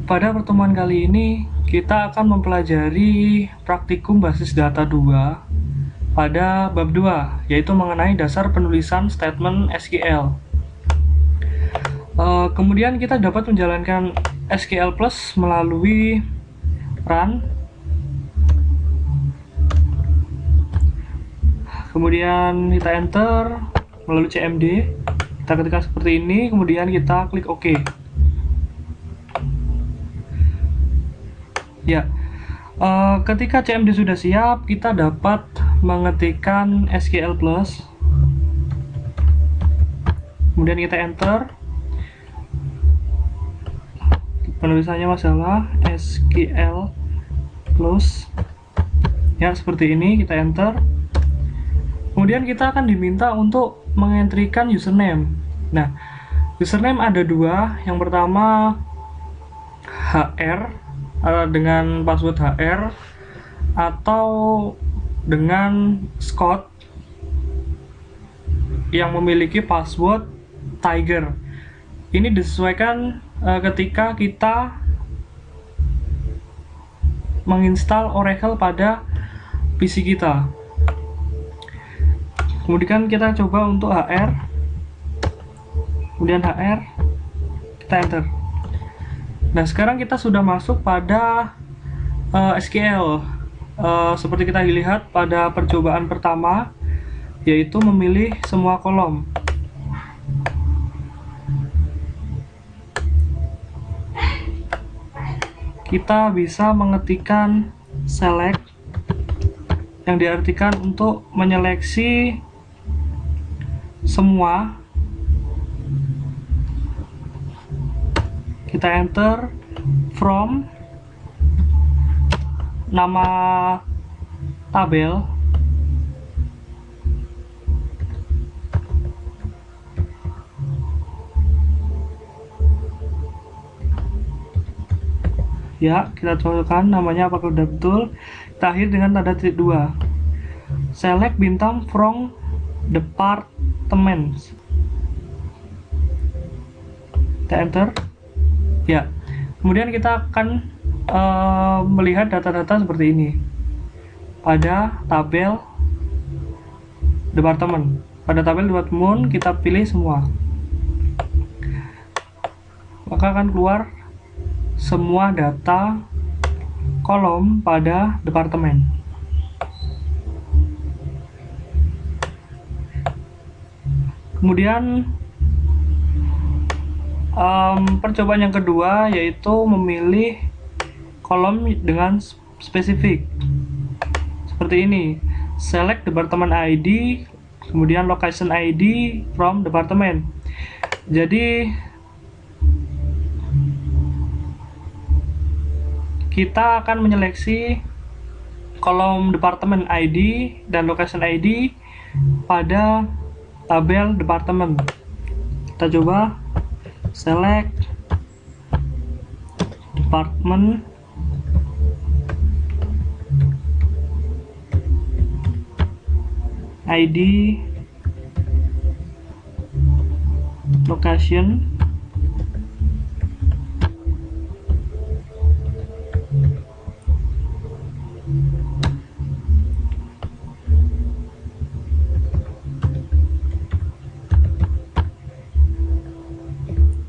Pada pertemuan kali ini, kita akan mempelajari praktikum basis data 2 pada bab 2, yaitu mengenai dasar penulisan statement SQL. Kemudian kita dapat menjalankan SQL Plus melalui run. Kemudian kita enter melalui CMD. Kita ketikkan seperti ini, kemudian kita klik OK. Ya, ketika CMD sudah siap, kita dapat mengetikkan SQL Plus. Kemudian kita enter. Penulisannya masalah SQL Plus. Ya, seperti ini, kita enter. Kemudian kita akan diminta untuk mengentrikan username. Nah, username ada dua. Yang pertama HR dengan password HR atau dengan Scott yang memiliki password Tiger. Ini disesuaikan ketika kita menginstal Oracle pada PC kita. Kemudian kita coba untuk HR, kemudian HR, kita enter. Nah, sekarang kita sudah masuk pada SQL. Seperti kita lihat pada percobaan pertama, yaitu memilih semua kolom. Kita bisa mengetikkan select, yang diartikan untuk menyeleksi semua. Kita enter from nama tabel, ya, kita cocokkan namanya apakah sudah betul. Kita akhiri dengan tanda titik 2. Select bintang from departments. Kita enter. Ya, kemudian kita akan melihat data-data seperti ini pada tabel departemen. Pada tabel departemen kita pilih semua, maka akan keluar semua data kolom pada departemen. Kemudian percobaan yang kedua yaitu memilih kolom dengan spesifik seperti ini. Select department ID, kemudian location ID from department. Jadi kita akan menyeleksi kolom department ID dan location ID pada tabel departemen. Kita coba select department ID location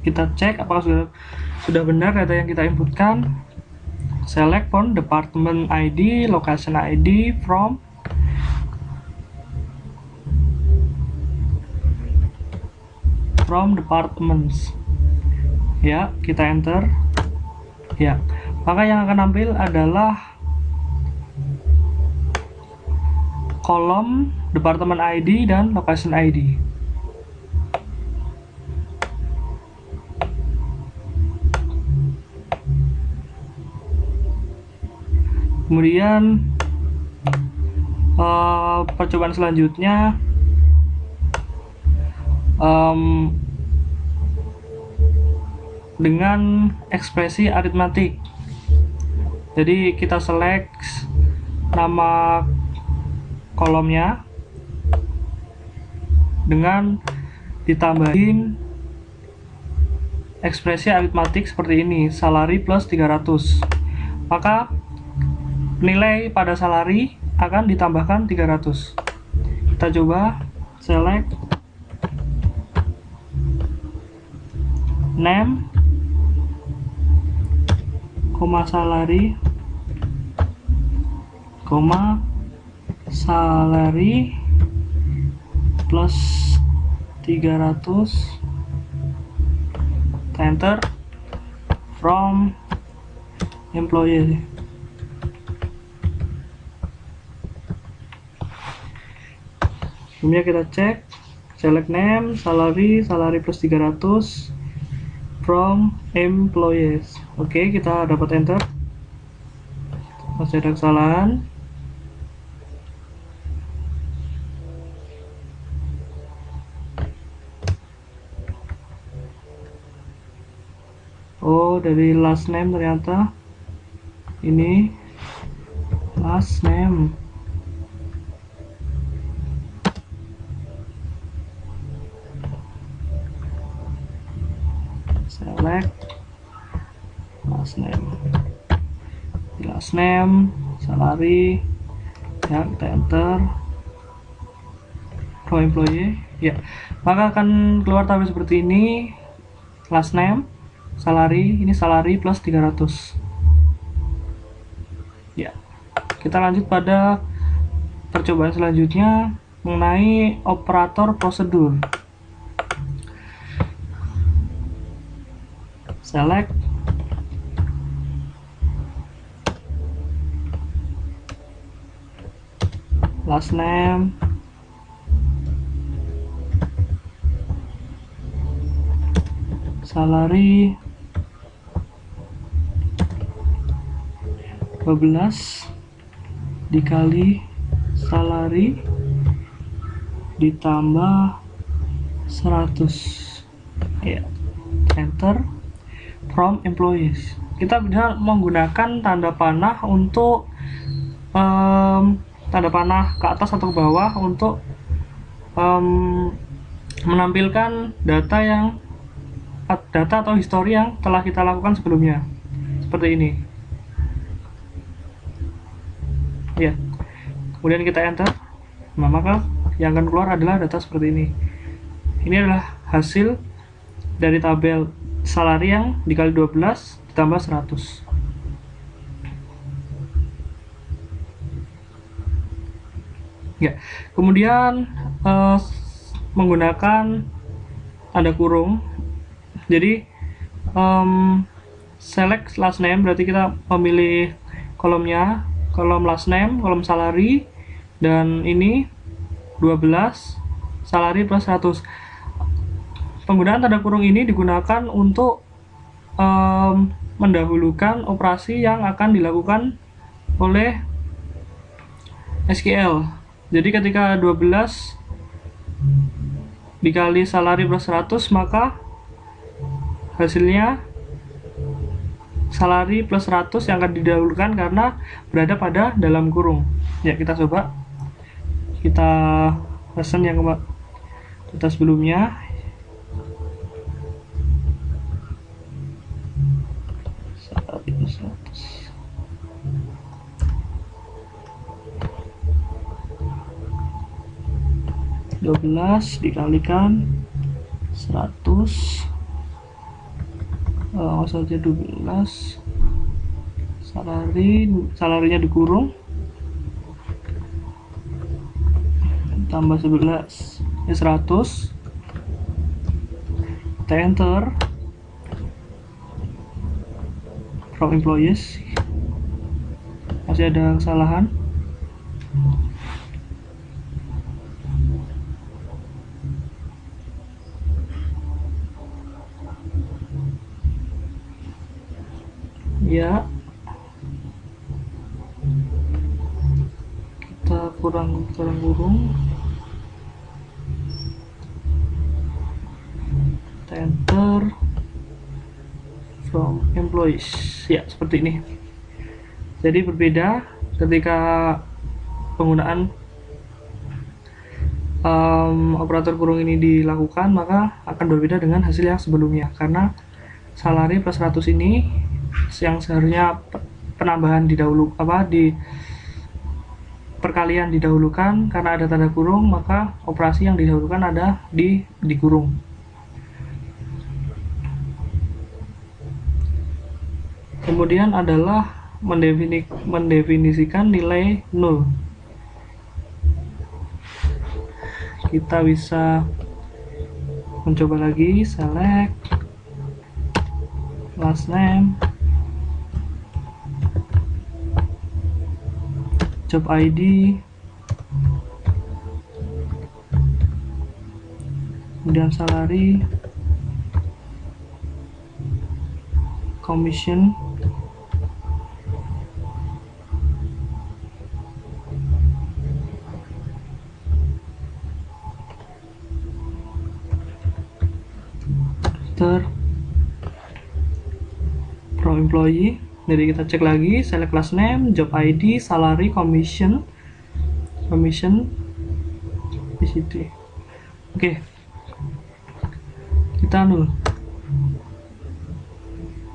kita cek apakah sudah benar data yang kita inputkan. Select from department ID, location ID from departments. Ya, kita enter. Ya, maka yang akan tampil adalah kolom department ID dan location ID. Kemudian percobaan selanjutnya dengan ekspresi aritmatik. Jadi kita select nama kolomnya dengan ditambahin ekspresi aritmatik seperti ini, salary plus 300. Maka nilai pada salary akan ditambahkan 300. Kita coba select name, salary, salary plus 300, enter, from employee. Sebelumnya kita cek, select name, salary plus 300, from employees. Oke, kita dapat enter. Masih ada kesalahan. Oh, dari last name ternyata ini last name. Select last name, salary, ya, kita enter, pro employee, ya, maka akan keluar tabel seperti ini. Last name, salary, ini salary plus 300. Ya, kita lanjut pada percobaan selanjutnya mengenai operator prosedur. Select last name, salary 12 dikali salary ditambah 100. Ya, enter, from employees. Kita bisa menggunakan tanda panah untuk tanda panah ke atas atau ke bawah untuk menampilkan data atau histori yang telah kita lakukan sebelumnya, seperti ini. Ya, kemudian kita enter. Nah, maka yang akan keluar adalah data seperti ini. Ini adalah hasil dari tabel salary yang dikali 12 ditambah 100. Ya, kemudian menggunakan tanda kurung. Jadi select last name, berarti kita memilih kolomnya, kolom last name, kolom salary, dan ini 12 salary plus 100. Penggunaan tanda kurung ini digunakan untuk mendahulukan operasi yang akan dilakukan oleh SQL. Jadi ketika 12 dikali salary plus 100, maka hasilnya salary plus 100 yang akan didahulukan karena berada pada dalam kurung. Ya, kita coba. Kita pesan yang data sebelumnya. Salary plus 100. (12) dikalikan 100, saja 12, salarinya dikurung, tambah 11, ya 100, kita enter, from employees, masih ada kesalahan. Ya, kita kurang kurung, kita enter, from employees, ya seperti ini. Jadi berbeda ketika penggunaan operator kurung ini dilakukan, maka akan berbeda dengan hasil yang sebelumnya, karena salary plus 100 ini yang seharusnya penambahan didahulu di perkalian didahulukan karena ada tanda kurung, maka operasi yang didahulukan ada di kurung. Kemudian adalah mendefinisikan nilai 0. Kita bisa mencoba lagi, select last name, job ID, kemudian salary, commission, pro employee. Jadi kita cek lagi, select last name, job ID, salary, commission di situ. Oke. Kita nul.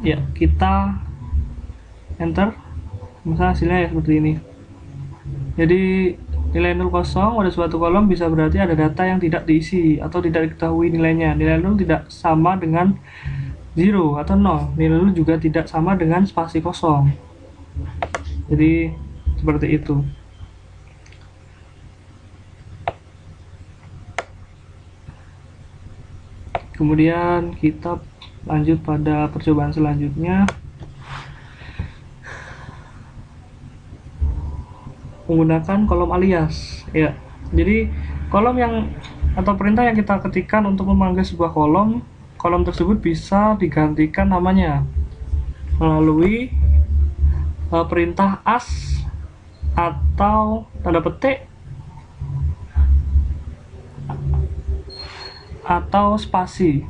Ya, kita enter. Maka hasilnya ya seperti ini. Jadi nilai 0 kosong pada suatu kolom bisa berarti ada data yang tidak diisi atau tidak diketahui nilainya. Nilai 0 tidak sama dengan 0 atau 0. Nilai 0 juga tidak sama dengan spasi kosong. Jadi seperti itu. Kemudian kita lanjut pada percobaan selanjutnya, menggunakan kolom alias. Ya, jadi kolom yang atau perintah yang kita ketikkan untuk memanggil sebuah kolom tersebut bisa digantikan namanya melalui perintah as atau tanda petik atau spasi.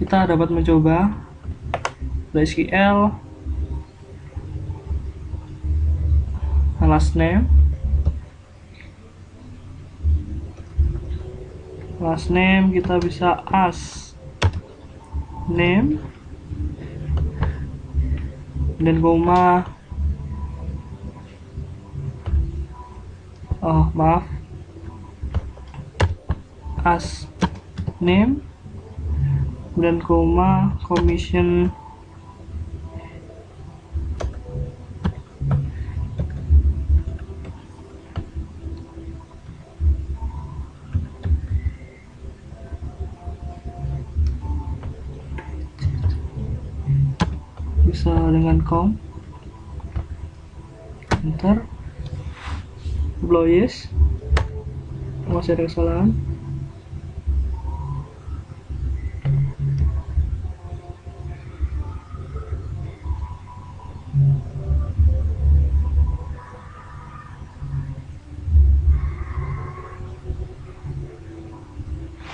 Kita dapat mencoba SQL last name kita bisa as name dan koma as name dan koma commission bisa dengan com, enter, employees, masih ada kesalahan.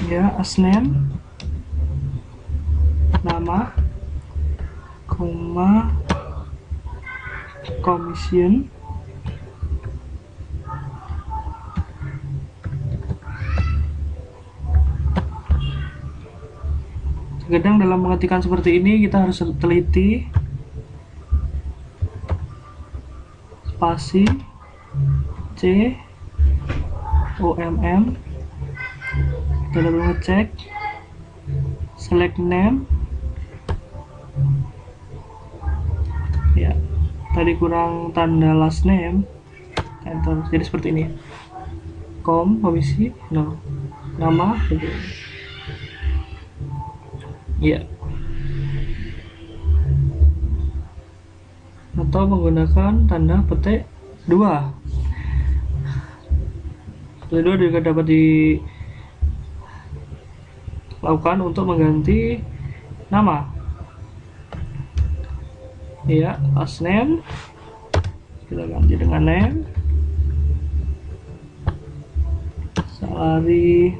Ya, as name, nama, koma, commission, terkadang dalam mengetikkan seperti ini kita harus teliti, spasi C OMM, kita lalu ngecek select name. Ya, tadi kurang tanda last name, enter. Jadi seperti ini, komisi no, nama ya, atau menggunakan tanda petik 2 juga dapat dilakukan untuk mengganti nama. Ya, last name kita ganti dengan name, salary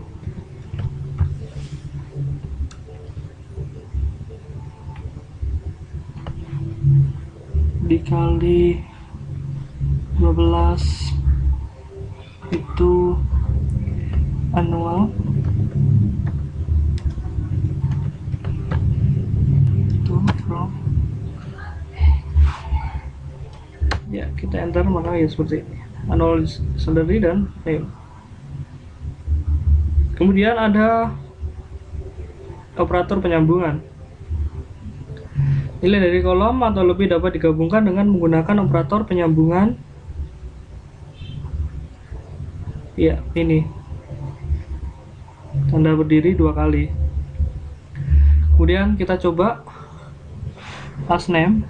dikali 12 itu annual, kita enter, maka ya seperti ini, annual salary dan name. Kemudian ada operator penyambungan. Nilai dari kolom atau lebih dapat digabungkan dengan menggunakan operator penyambungan. Ya, ini tanda berdiri 2 kali. Kemudian kita coba last name.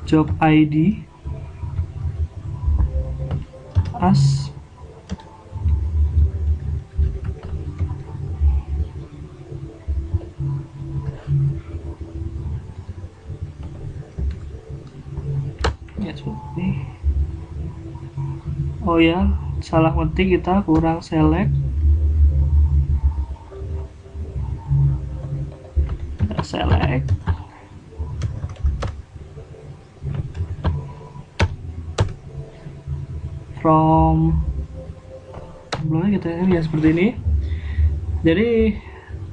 Job ID as ya seperti ini. Oh ya, salah ketik, kita kurang select. Kita select from belum kita ya seperti ini. Jadi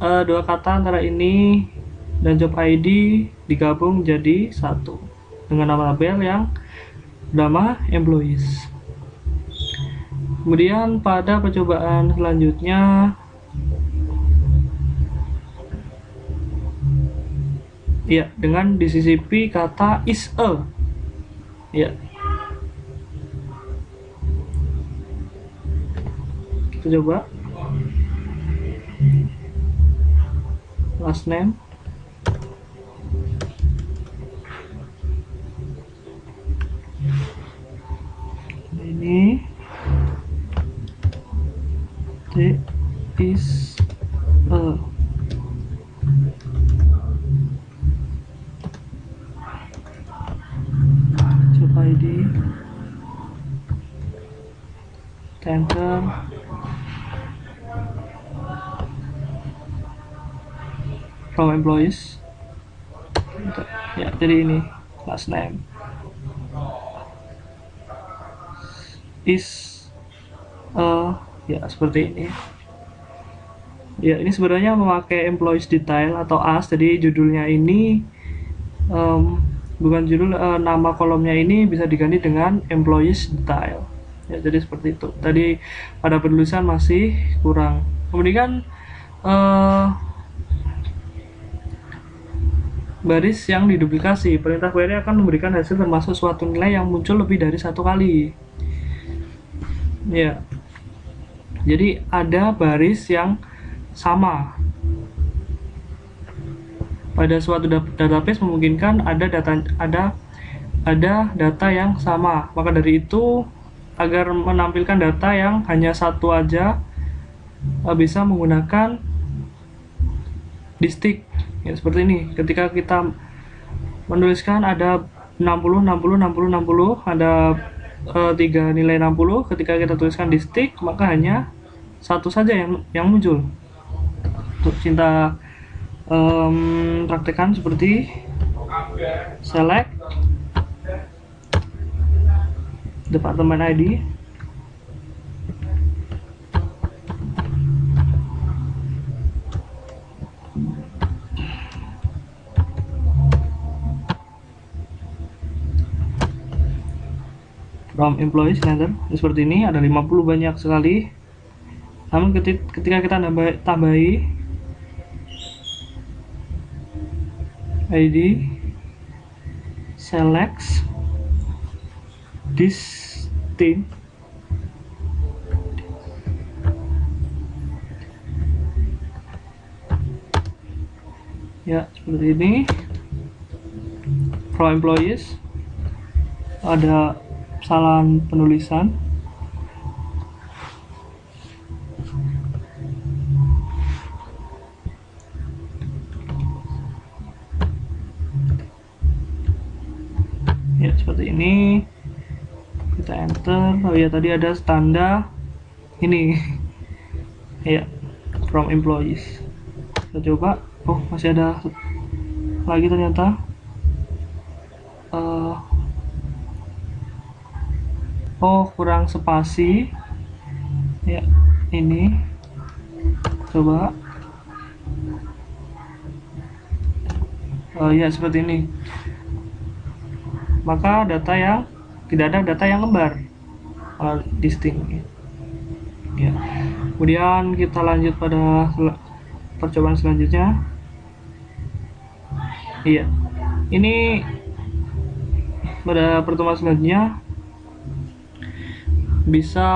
dua kata antara ini dan job ID digabung jadi satu dengan nama tabel yang bernama employees. Kemudian pada percobaan selanjutnya, ya, dengan disisipi kata is a, ya, kita coba last name. Ini T is a. Job ID, enter, from employees. Ya, jadi ini last name is ya seperti ini. Ya, ini sebenarnya memakai employees detail atau as, jadi judulnya ini bukan judul, nama kolomnya ini bisa diganti dengan employees detail. Ya, jadi seperti itu. Tadi pada penulisan masih kurang. Kemudian baris yang diduplikasi. Perintah query akan memberikan hasil termasuk suatu nilai yang muncul lebih dari satu kali. Ya, jadi ada baris yang sama. Pada suatu database memungkinkan ada data yang sama. Maka dari itu, agar menampilkan data yang hanya satu aja, bisa menggunakan distinct. Ya, seperti ini. Ketika kita menuliskan ada 60, 60, 60, 60, ada 3 nilai 60, ketika kita tuliskan distinct, maka hanya satu saja yang muncul. Untuk cinta praktekan seperti select departemen ID, from employees enter. Seperti ini, ada 50 banyak sekali. Namun ketika kita tambahi ID select distinct, ya seperti ini, from employees ada kesalahan penulisan. Ya seperti ini, kita enter. Oh ya, tadi ada tanda ini ya, from employees. Kita coba. Oh, masih ada lagi ternyata. Oh, kurang spasi. Ya, ini, coba ya seperti ini. Maka data yang tidak ada data yang lembar distinct ya. Kemudian kita lanjut pada percobaan selanjutnya. Iya, ini pada pertemuan selanjutnya bisa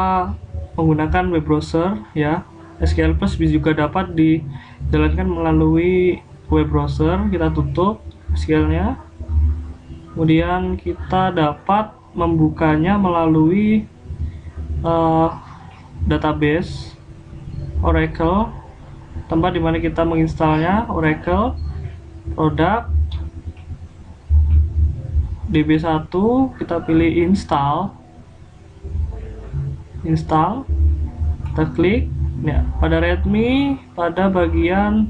menggunakan web browser ya. SQL Plus juga dapat dijalankan melalui web browser. Kita tutup SQL-nya, kemudian kita dapat membukanya melalui database Oracle, tempat dimana kita menginstalnya. Oracle produk DB1, kita pilih install, kita klik ya. Pada readme, pada bagian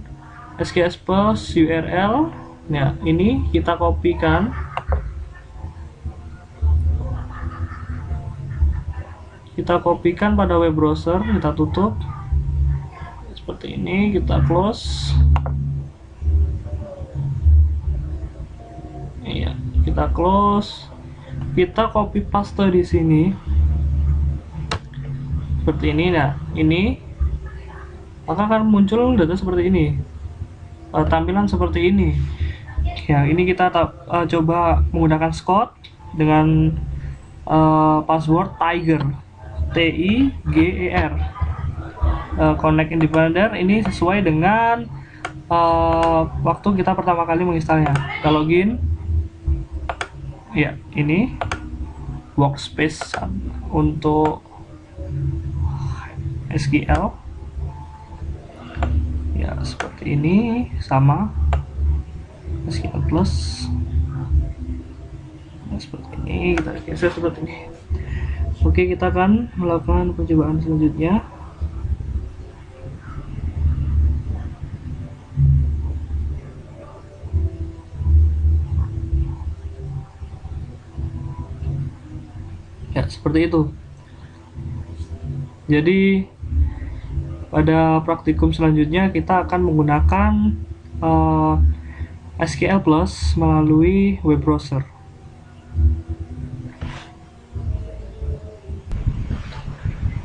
SQS Plus URL ya, ini kita kopikan, pada web browser, kita tutup seperti ini, kita close. Iya, kita close, kita copy paste di sini seperti ini. Nah, ini maka akan muncul data seperti ini, tampilan seperti ini ya. Ini kita coba menggunakan Scott dengan password Tiger, TIGER, connect independent. Ini sesuai dengan waktu kita pertama kali menginstalnya. Kita login ya, ini workspace untuk SQL ya, seperti ini, sama SQL Plus ya, seperti ini. Kita geser seperti ini. Oke, kita akan melakukan percobaan selanjutnya. Ya, seperti itu. Jadi pada praktikum selanjutnya kita akan menggunakan SQL Plus melalui web browser.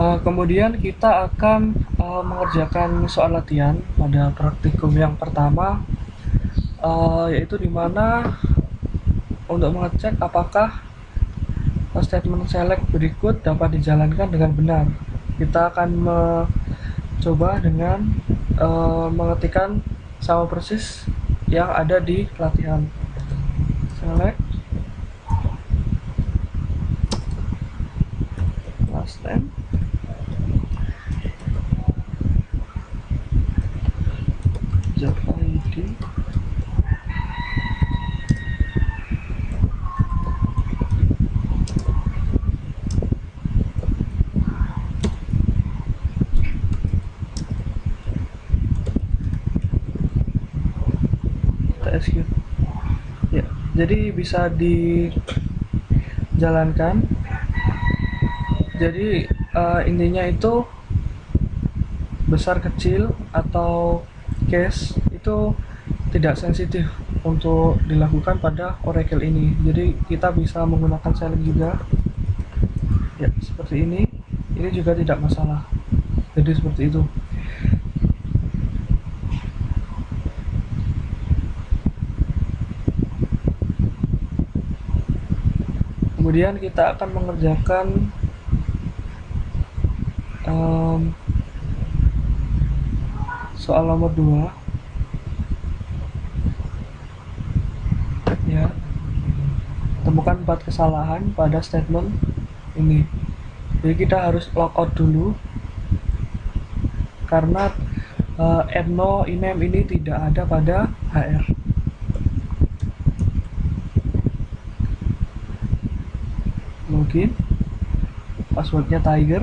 Kemudian kita akan mengerjakan soal latihan pada praktikum yang pertama, yaitu dimana untuk mengecek apakah statement select berikut dapat dijalankan dengan benar. Kita akan mencoba dengan mengetikkan sama persis yang ada di latihan. Select last name, job ID, SQ ya. Jadi bisa dijalankan. Jadi intinya itu besar kecil atau case itu tidak sensitif untuk dilakukan pada Oracle ini. Jadi kita bisa menggunakan select juga ya, seperti ini. Ini juga tidak masalah. Jadi seperti itu. Kemudian kita akan mengerjakan soal nomor 2 ya. Temukan 4 kesalahan pada statement ini. Jadi kita harus logout dulu karena ethno ename ini tidak ada pada HR. Login, passwordnya Tiger,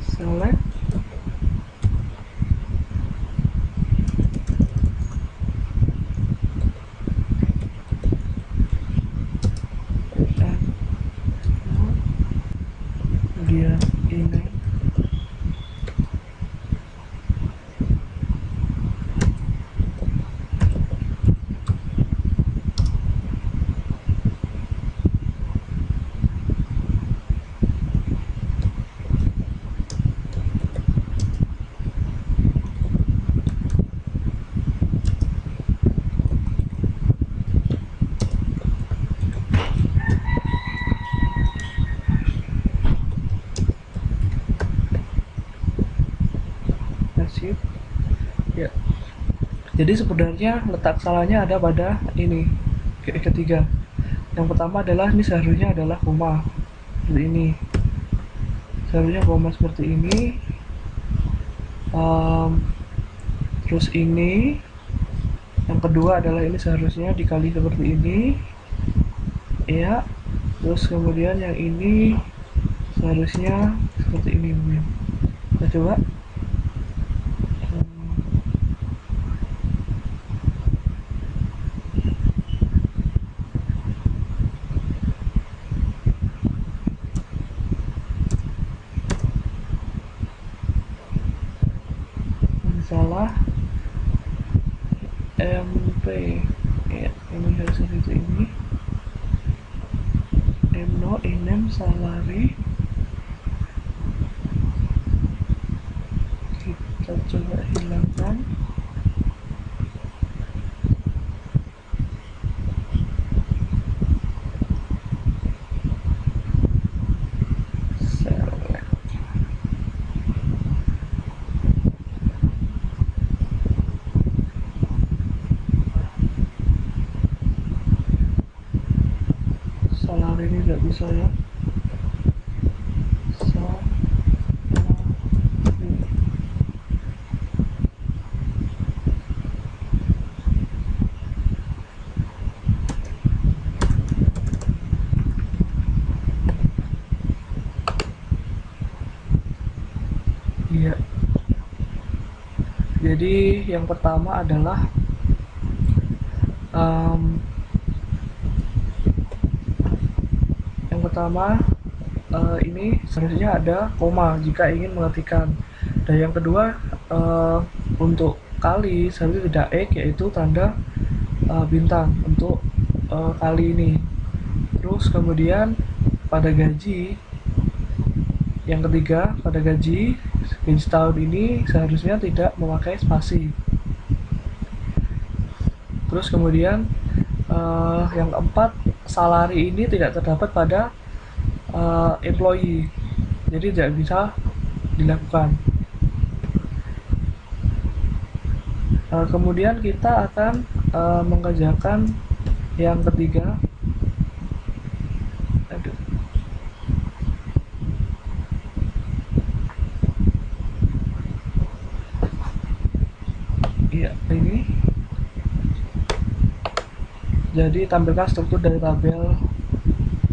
select, kemudian email, Jadi sebenarnya letak salahnya ada pada ini ketiga. Yang pertama adalah ini seharusnya adalah koma seperti ini, seharusnya koma seperti ini. Terus ini yang kedua adalah ini seharusnya dikali seperti ini ya. Terus kemudian yang ini seharusnya seperti ini. Kita coba. Salah MP ya, ini harus seperti ini. M0 inem salary, kita coba hilangkan. Salary ini tidak bisa ya. Iya. Jadi yang pertama adalah ini seharusnya ada koma jika ingin mengetikkan. Dan yang kedua, untuk kali seharusnya tidak X, yaitu tanda bintang untuk kali ini. Terus kemudian pada gaji, yang ketiga pada gaji tahun ini seharusnya tidak memakai spasi. Terus kemudian yang keempat, salary ini tidak terdapat pada employee, jadi tidak bisa dilakukan. Kemudian kita akan mengerjakan yang ketiga. Iya, ini. Jadi tampilkan struktur dari tabel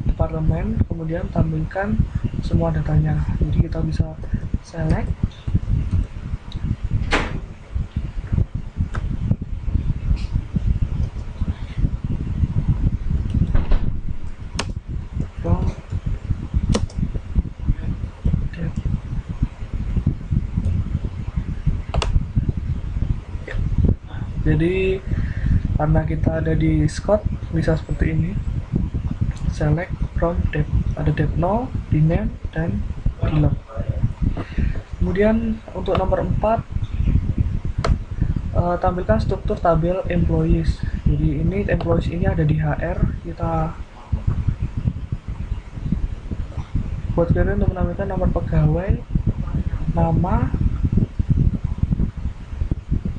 departemen, kemudian tampilkan semua datanya. Jadi kita bisa select from jadi karena kita ada di Scott bisa seperti ini, select from depth, ada depth 0, di name, dan di log. Kemudian untuk nomor 4, tampilkan struktur tabel employees. Jadi ini employees ini ada di HR, kita buat kriteria untuk menampilkan nomor pegawai, nama,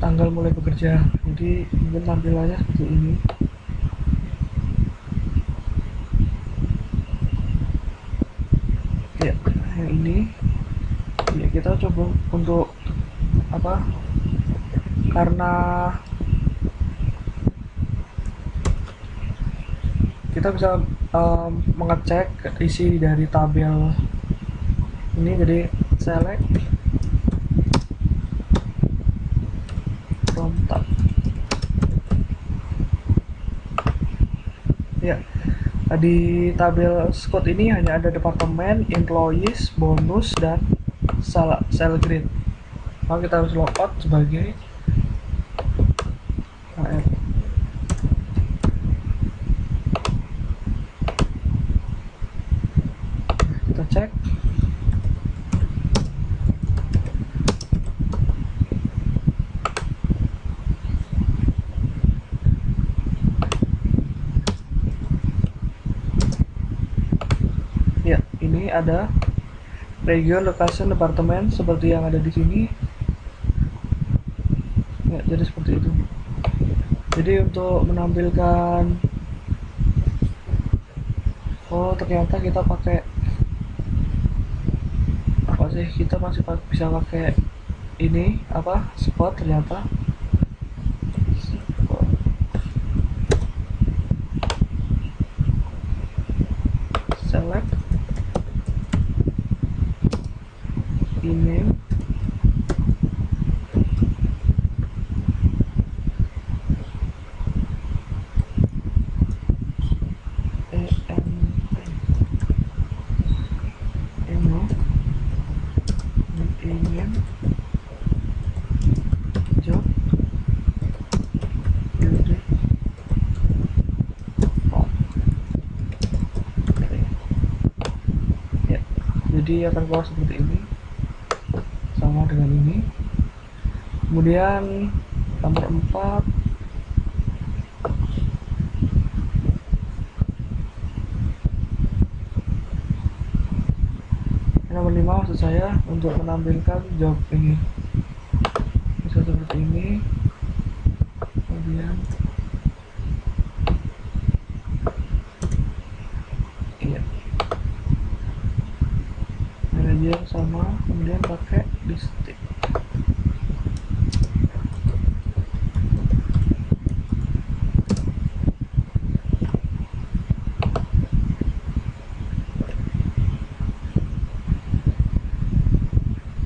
tanggal mulai bekerja. Jadi mungkin tampilannya seperti ini. Ya, yang ini ya kita coba untuk apa, karena kita bisa mengecek isi dari tabel ini. Jadi select from tab. Ya, di tabel Scott ini hanya ada departemen, employees, bonus, dan sale grade. Maka kita harus logout sebagai HR. Kita cek. Ya, ini ada region, location, departemen seperti yang ada di sini. Ya, jadi seperti itu. Jadi untuk menampilkan, oh ternyata kita pakai apa sih, kita masih bisa pakai ini apa, spot ternyata. Select email, email job building form. Ya, jadi akan keluar seperti ini, sama dengan ini. Kemudian nomor 4, nomor 5 maksud saya, untuk menampilkan job ini bisa seperti ini. Kemudian iya, manager sama, kemudian pakai listing.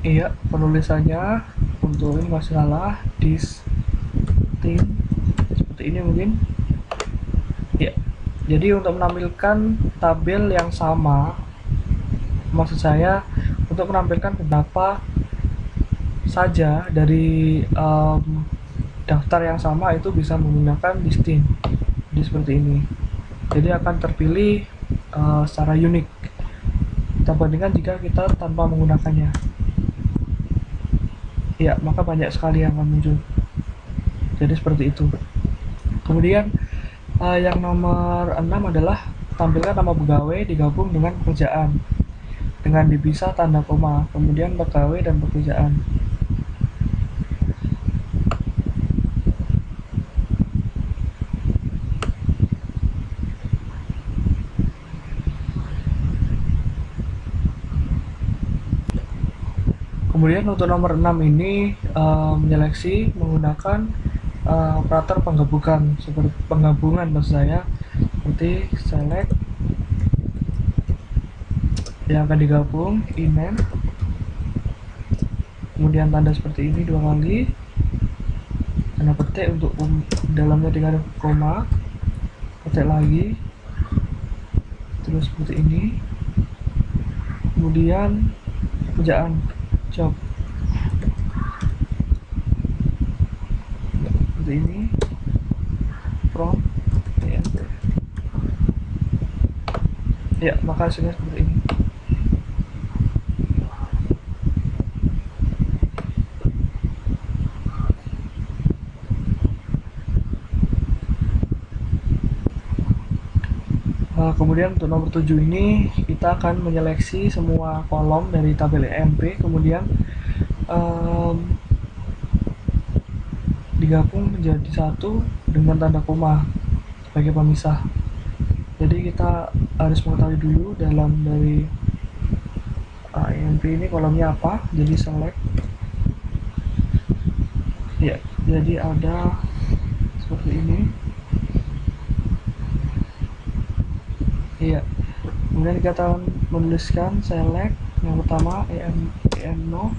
Iya, penulisannya untuk ini masih salah, distinct seperti ini mungkin. Ya, jadi untuk menampilkan tabel yang sama, maksud saya untuk menampilkan beberapa saja dari daftar yang sama itu bisa menggunakan distinct. Jadi seperti ini. Jadi akan terpilih secara unik. Kita bandingkan jika kita tanpa menggunakannya. Ya, maka banyak sekali yang akan muncul. Jadi seperti itu. Kemudian yang nomor 6 adalah tampilkan nama pegawai digabung dengan pekerjaan dengan dipisah tanda koma, kemudian pegawai dan pekerjaan. Kemudian untuk nomor 6 ini menyeleksi menggunakan operator penggabungan, seperti penggabungan maksud saya, seperti select yang akan digabung, iname, kemudian tanda seperti ini 2 kali, tanda petik untuk dalamnya dengan koma, petik lagi, terus seperti ini, kemudian pekerjaan job seperti ini, from ya, maka hasilnya seperti ini. Kemudian untuk nomor 7 ini kita akan menyeleksi semua kolom dari tabel EMP, kemudian digabung menjadi satu dengan tanda koma sebagai pemisah. Jadi kita harus mengetahui dulu dalam dari EMP ini kolomnya apa. Jadi select ya, jadi ada seperti ini. Iya, kemudian kita menuliskan select yang pertama EMNO,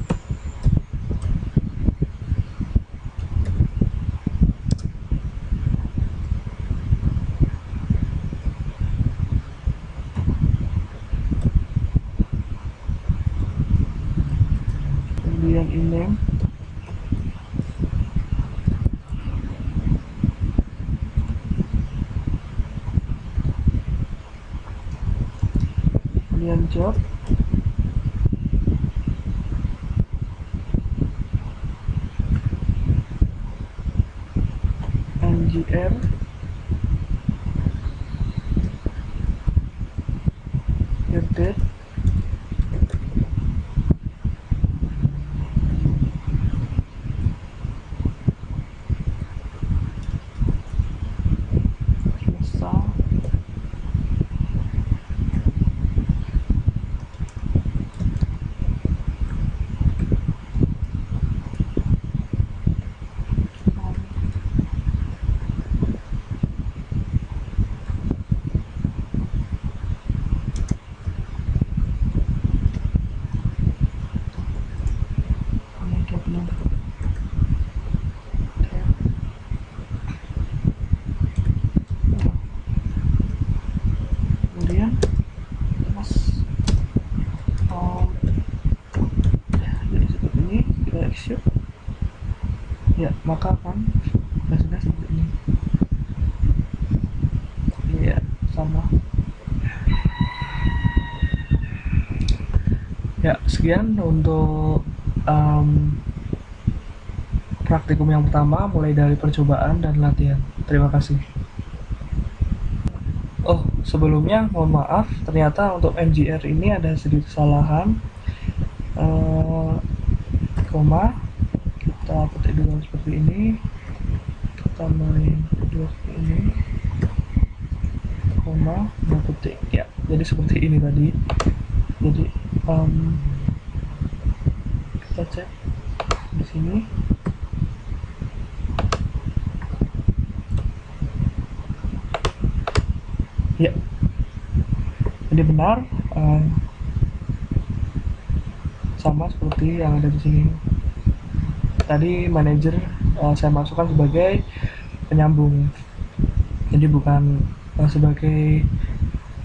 kemudian iname, kemudian job, NGR, year date, maka kan hasilnya seperti ini. Iya, sama. Ya, sekian untuk praktikum yang pertama, mulai dari percobaan dan latihan. Terima kasih. Oh, sebelumnya mohon maaf, ternyata untuk MGR ini ada sedikit kesalahan. Koma, kita petik dulu seperti ini, kita main dulu seperti ini, koma, dua petik. Ya, jadi seperti ini tadi. Jadi kita cek di sini. Ya, jadi benar, sama seperti yang ada di sini. Tadi manajer saya masukkan sebagai penyambung, jadi bukan sebagai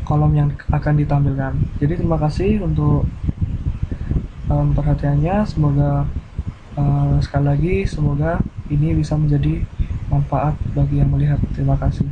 kolom yang akan ditampilkan. Jadi terima kasih untuk perhatiannya. Semoga sekali lagi, semoga ini bisa menjadi manfaat bagi yang melihat. Terima kasih.